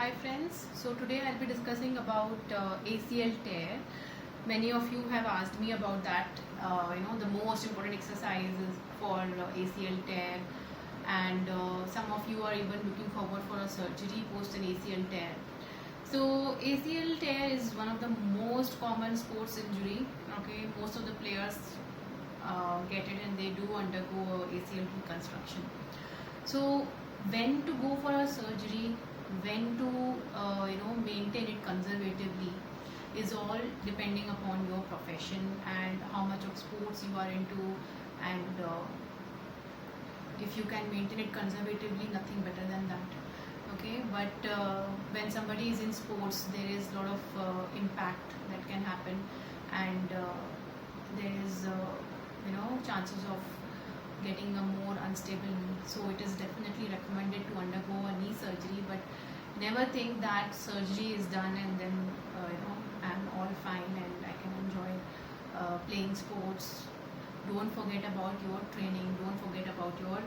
Hi friends, so today I'll be discussing about ACL tear. Many of you have asked me about that, the most important exercises for ACL tear, and some of you are even looking forward for a surgery post an ACL tear. So ACL tear is one of the most common sports injury. Okay, most of the players get it and they do undergo ACL reconstruction. So when to go for a surgery, when to maintain it conservatively is all depending upon your profession and how much of sports you are into, and if you can maintain it conservatively, nothing better than that. Okay, but when somebody is in sports, there is a lot of impact that can happen, and there is chances of getting a more unstable knee. So it is definitely recommended to undergo a knee surgery, but never think that surgery is done and then I'm all fine and I can enjoy playing sports. Don't forget about your training. Don't forget about your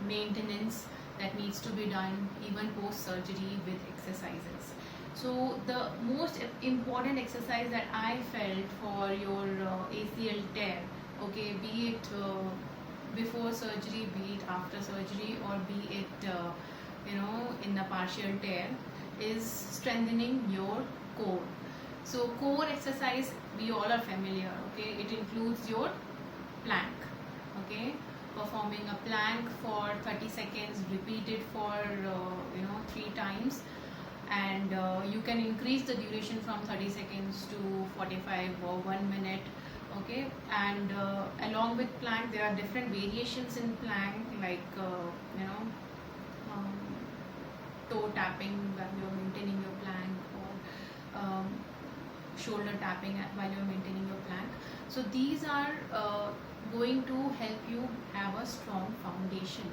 maintenance that needs to be done even post surgery with exercises. So the most important exercise that I felt for your ACL tear, okay, be it before surgery, be it after surgery, or be it in a partial tear, is strengthening your core. So core exercise, we all are familiar. Okay, it includes your plank. Okay, performing a plank for 30 seconds, repeat it for 3 times, and you can increase the duration from 30 seconds to 45 or 1 minute. Okay, and along with plank there are different variations in plank, like toe tapping while you're maintaining your plank, or shoulder tapping while you're maintaining your plank. So these are going to help you have a strong foundation.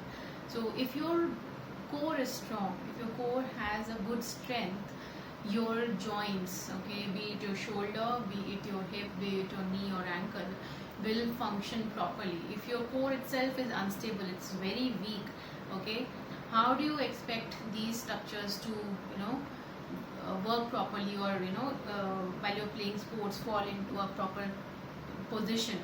So if your core is strong, if your core has a good strength, your joints, okay, be it your shoulder, be it your hip, be it your knee or ankle, will function properly. If your core itself is unstable, it's very weak, okay, how do you expect these structures to work properly, or while you're playing sports, fall into a proper position?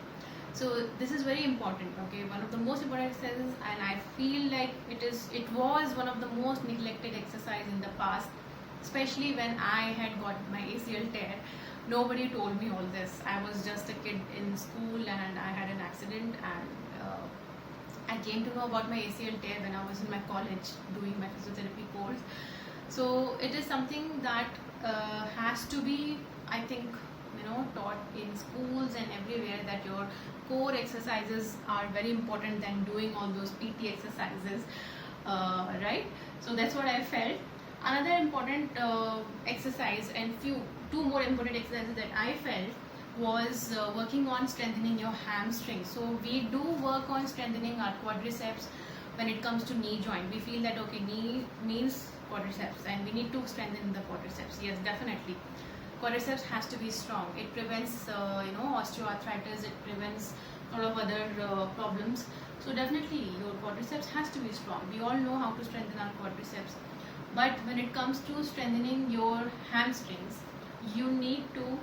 So this is very important. Okay, one of the most important exercises, and I feel like it was one of the most neglected exercise in the past, especially when I had got my ACL tear. Nobody told me all this. I was just a kid in school and I had an accident, and I came to know about my ACL tear when I was in my college doing my physiotherapy course. So it is something that has to be, I think, taught in schools and everywhere, that your core exercises are very important than doing all those PT exercises, right? So that's what I felt. Another important exercise, and two more important exercises that I felt, was working on strengthening your hamstrings. So we do work on strengthening our quadriceps when it comes to knee joint. We feel that okay, knee means quadriceps and we need to strengthen the quadriceps. Yes, definitely. Quadriceps has to be strong. It prevents osteoarthritis, it prevents a lot of other problems. So definitely your quadriceps has to be strong. We all know how to strengthen our quadriceps. But when it comes to strengthening your hamstrings, you need to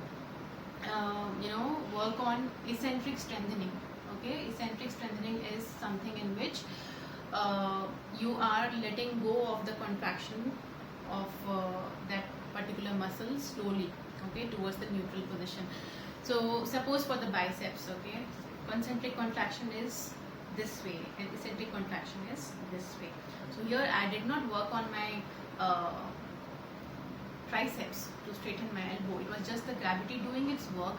work on eccentric strengthening. Okay, eccentric strengthening is something in which you are letting go of the contraction of that particular muscle slowly, okay, towards the neutral position. So suppose for the biceps, okay, concentric contraction is this way and eccentric contraction is this way. So here I did not work on my triceps to straighten my elbow. It was just the gravity doing its work,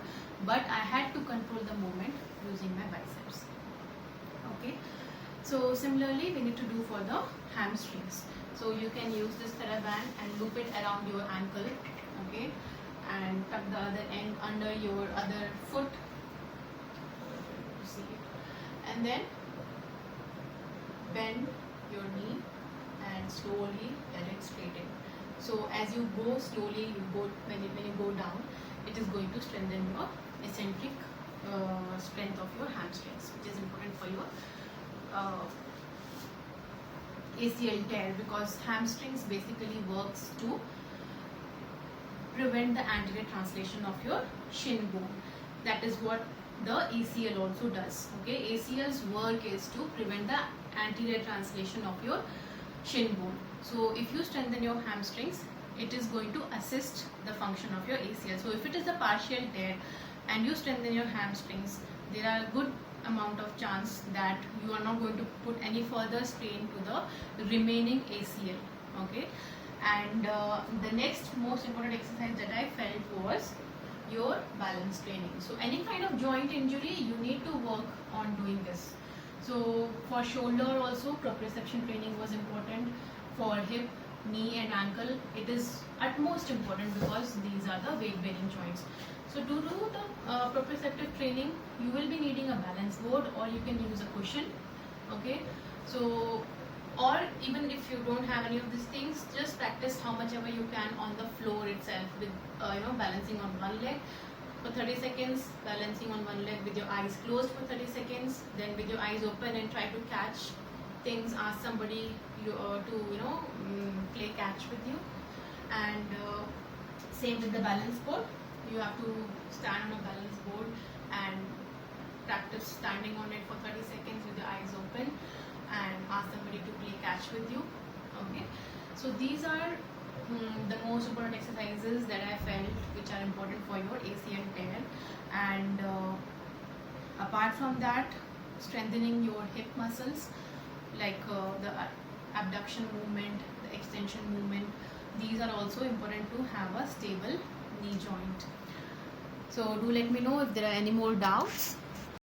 but I had to control the movement using my biceps. Okay, so similarly we need to do for the hamstrings. So you can use this TheraBand and loop it around your ankle, okay, and tuck the other end under your other foot, see it, and then bend your knee and slowly let it straighten. So as you go slowly, when you go down, it is going to strengthen your eccentric strength of your hamstrings, which is important for your ACL tear, because hamstrings basically works to prevent the anterior translation of your shin bone. That is what the ACL also does. Okay, ACL's work is to prevent the anterior translation of your shin bone. So if you strengthen your hamstrings, it is going to assist the function of your ACL. So if it is a partial tear and you strengthen your hamstrings, there are good amount of chance that you are not going to put any further strain to the remaining ACL. Okay, and the next most important exercise that I felt was your balance training. So any kind of joint injury, you need to work on doing this. So for shoulder also, proprioception training was important. For hip, knee and ankle, it is utmost important because these are the weight bearing joints. So to do the proprioceptive training, you will be needing a balance board, or you can use a cushion. Okay, so or even if you don't have any of these things, just practice how much ever you can on the floor itself with balancing on one leg for 30 seconds, balancing on one leg with your eyes closed for 30 seconds, then with your eyes open and try to catch things. Ask somebody to play catch with you. And same with the balance board, you have to stand on a balance board and practice standing on it for 30 seconds with your eyes open and ask somebody to play catch with you. Okay, so these are the most important exercises that I felt which are important for your ACL tear. And apart from that, strengthening your hip muscles, like the abduction movement, the extension movement, these are also important to have a stable knee joint. So do let me know if there are any more doubts.